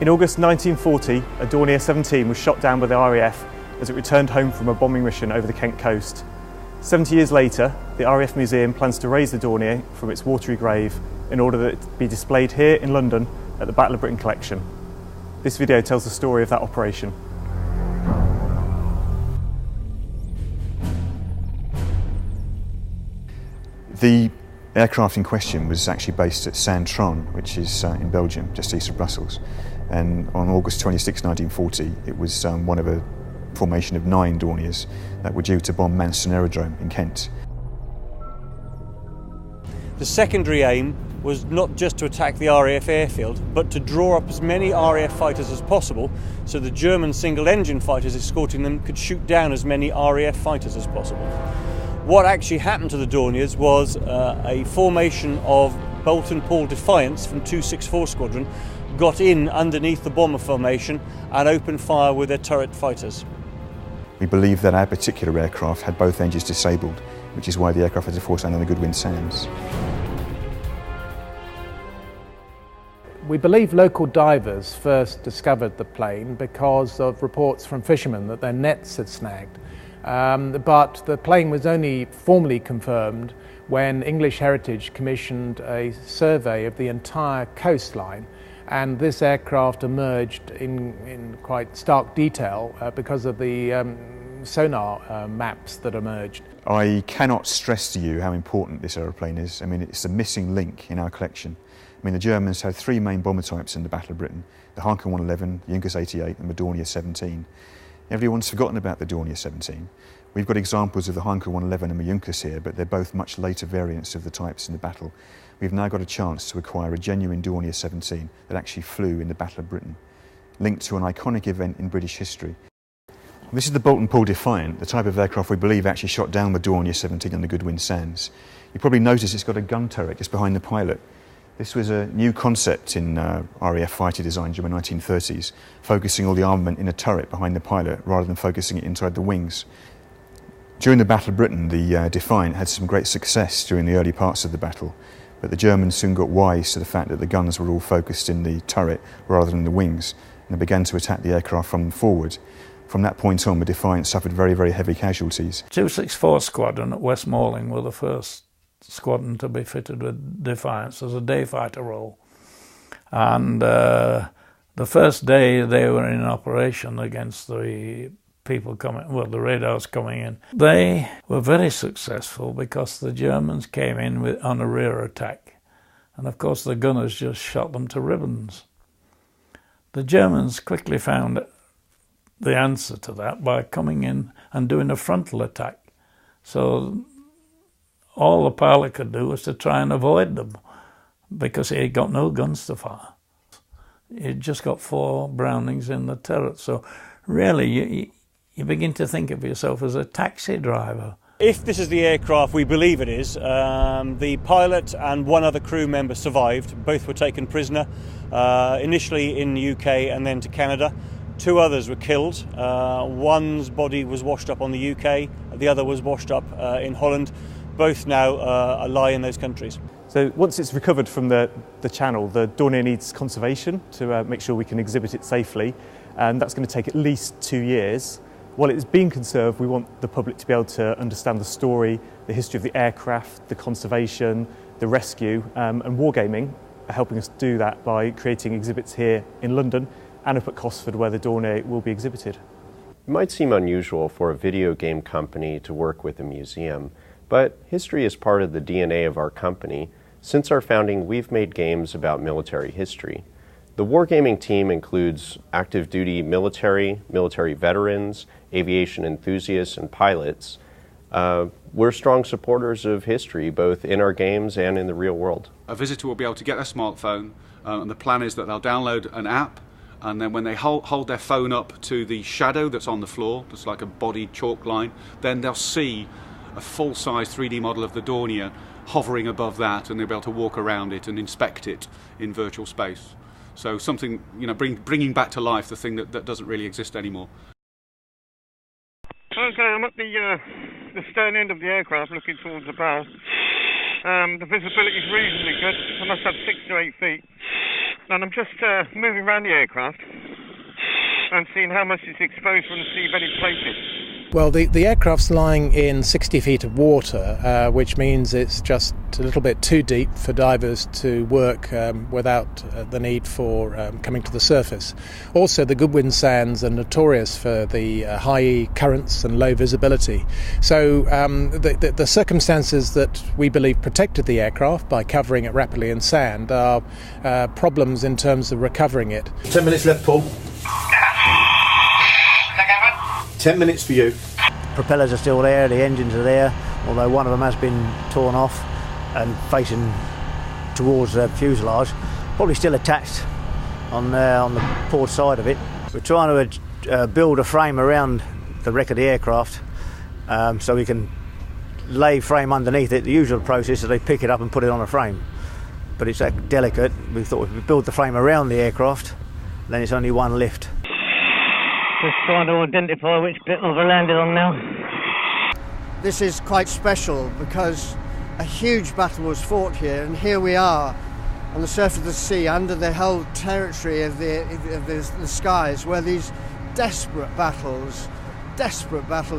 In August 1940, a Dornier 17 was shot down by the RAF as it returned home from a bombing mission over the Kent coast. 70 years later, the RAF Museum plans to raise the Dornier from its watery grave in order that it be displayed here in London at the Battle of Britain collection. This video tells the story of that operation. The aircraft in question was actually based at Saint-Tron, which is in Belgium, just east of Brussels. And on August 26, 1940, it was one of a formation of 9 Dorniers that were due to bomb Manston Aerodrome in Kent. The secondary aim was not just to attack the RAF airfield, but to draw up as many RAF fighters as possible so the German single-engine fighters escorting them could shoot down as many RAF fighters as possible. What actually happened to the Dorniers was a formation of Bolt and Paul Defiants from 264 Squadron got in underneath the bomber formation and opened fire with their turret fighters. We believe that our particular aircraft had both engines disabled, which is why the aircraft had to force land on the Goodwin Sands. We believe local divers first discovered the plane because of reports from fishermen that their nets had snagged. But the plane was only formally confirmed when English Heritage commissioned a survey of the entire coastline, and this aircraft emerged in quite stark detail because of the sonar maps that emerged. I cannot stress to you how important this aeroplane is. I mean, it's a missing link in our collection. I mean, the Germans had 3 main bomber types in the Battle of Britain: the Heinkel 111, the Junkers 88 and the Dornier 17. Everyone's forgotten about the Dornier 17. We've got examples of the Heinkel 111 and the Junkers here, but they're both much later variants of the types in the battle. We've now got a chance to acquire a genuine Dornier 17 that actually flew in the Battle of Britain, linked to an iconic event in British history. This is the Bolt and Paul Defiant, the type of aircraft we believe actually shot down the Dornier 17 on the Goodwin Sands. You probably notice it's got a gun turret just behind the pilot. This was a new concept in RAF fighter design during the 1930s, focusing all the armament in a turret behind the pilot rather than focusing it inside the wings. During the Battle of Britain, the Defiant had some great success during the early parts of the battle, but the Germans soon got wise to the fact that the guns were all focused in the turret rather than the wings, and they began to attack the aircraft from forward. From that point on, the Defiant suffered very, very heavy casualties. 264 Squadron at Westmoreland were the first squadron to be fitted with Defiants as a day fighter role. And the first day they were in operation against the people coming, well, the radars coming in, they were very successful because the Germans came in on a rear attack. And of course the gunners just shot them to ribbons. The Germans quickly found the answer to that by coming in and doing a frontal attack. So all the pilot could do was to try and avoid them because he had got no guns to fire. He'd just got 4 Brownings in the turret. So really you begin to think of yourself as a taxi driver. If this is the aircraft we believe it is, the pilot and 1 other crew member survived. Both were taken prisoner, initially in the UK and then to Canada. 2 others were killed. One's body was washed up on the UK, the other was washed up in Holland. Both now lie in those countries. So once it's recovered from the channel, the Dornier needs conservation to make sure we can exhibit it safely, and that's going to take at least 2 years. While it's being conserved, we want the public to be able to understand the story, the history of the aircraft, the conservation, the rescue, and Wargaming are helping us do that by creating exhibits here in London and up at Cosford, where the Dornier will be exhibited. It might seem unusual for a video game company to work with a museum, But history is part of the DNA of our company. Since our founding, we've made games about military history. The Wargaming team includes active duty military veterans, aviation enthusiasts, and pilots. We're strong supporters of history, both in our games and in the real world. A visitor will be able to get their smartphone, and the plan is that they'll download an app, and then when they hold their phone up to the shadow that's on the floor, that's like a bodied chalk line, then they'll see a full-size 3D model of the Dornier hovering above that, and they'll be able to walk around it and inspect it in virtual space. So something, you know, bringing back to life the thing that doesn't really exist anymore. Okay, I'm at the stern end of the aircraft looking towards the bow. The visibility is reasonably good. I must have 6 to 8 feet. And I'm just moving around the aircraft and seeing how much it's exposed from the seabedded plating. Well, the aircraft's lying in 60 feet of water, which means it's just a little bit too deep for divers to work without the need for coming to the surface. Also, the Goodwin Sands are notorious for the high currents and low visibility. So the circumstances that we believe protected the aircraft by covering it rapidly in sand are problems in terms of recovering it. 10 minutes left, Paul. 10 minutes for you. Propellers are still there, the engines are there, although one of them has been torn off and facing towards the fuselage, probably still attached on the port side of it. We're trying to build a frame around the wreck of the aircraft so we can lay frame underneath it. The usual process is they pick it up and put it on a frame, but it's that delicate. We thought if we build the frame around the aircraft, then it's only one lift. Just trying to identify which bit we've landed on now. This is quite special because a huge battle was fought here, and here we are on the surface of the sea under the whole territory of the skies, where these desperate battles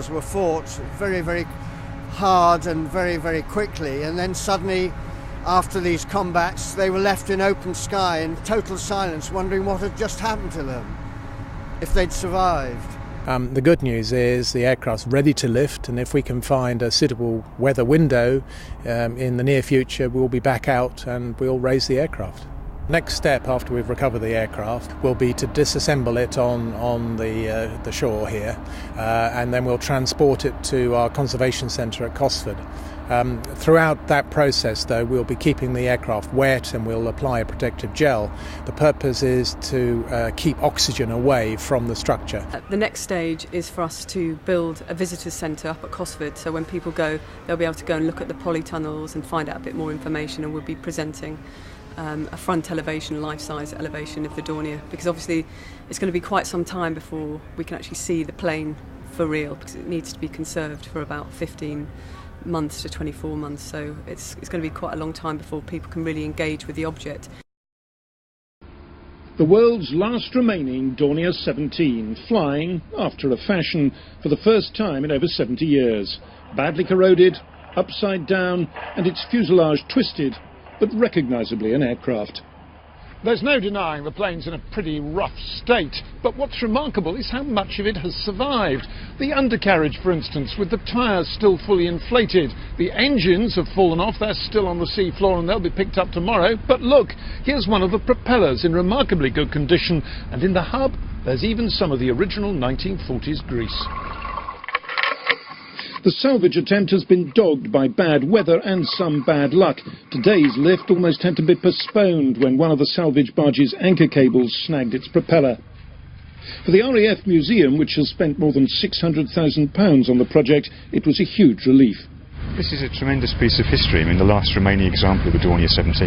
were fought very, very hard and very, very quickly, and then suddenly after these combats they were left in open sky in total silence, wondering what had just happened to them, if they'd survived. The good news is the aircraft's ready to lift, and if we can find a suitable weather window in the near future, we'll be back out and we'll raise the aircraft. Next step after we've recovered the aircraft will be to disassemble it on the shore here, and then we'll transport it to our conservation centre at Cosford. Throughout that process, though, we'll be keeping the aircraft wet and we'll apply a protective gel. The purpose is to keep oxygen away from the structure. The next stage is for us to build a visitors centre up at Cosford, so when people go, they'll be able to go and look at the polytunnels and find out a bit more information, and we'll be presenting a front elevation, life-size elevation of the Dornier, because obviously it's going to be quite some time before we can actually see the plane for real, because it needs to be conserved for about 15 months to 24 months, so it's going to be quite a long time before people can really engage with the object. The world's last remaining Dornier 17, flying, after a fashion, for the first time in over 70 years. Badly corroded, upside down, and its fuselage twisted, but recognisably an aircraft. There's no denying the plane's in a pretty rough state, but what's remarkable is how much of it has survived. The undercarriage, for instance, with the tyres still fully inflated. The engines have fallen off, they're still on the sea floor and they'll be picked up tomorrow. But look, here's one of the propellers in remarkably good condition, and in the hub there's even some of the original 1940s grease. The salvage attempt has been dogged by bad weather and some bad luck. Today's lift almost had to be postponed when one of the salvage barge's anchor cables snagged its propeller. For the RAF Museum, which has spent more than £600,000 on the project, it was a huge relief. This is a tremendous piece of history. I mean, the last remaining example of the Dornier 17.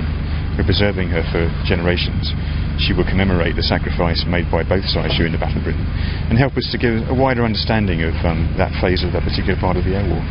We're preserving her for generations. She will commemorate the sacrifice made by both sides during the Battle of Britain and help us to give a wider understanding of that phase of that particular part of the air war.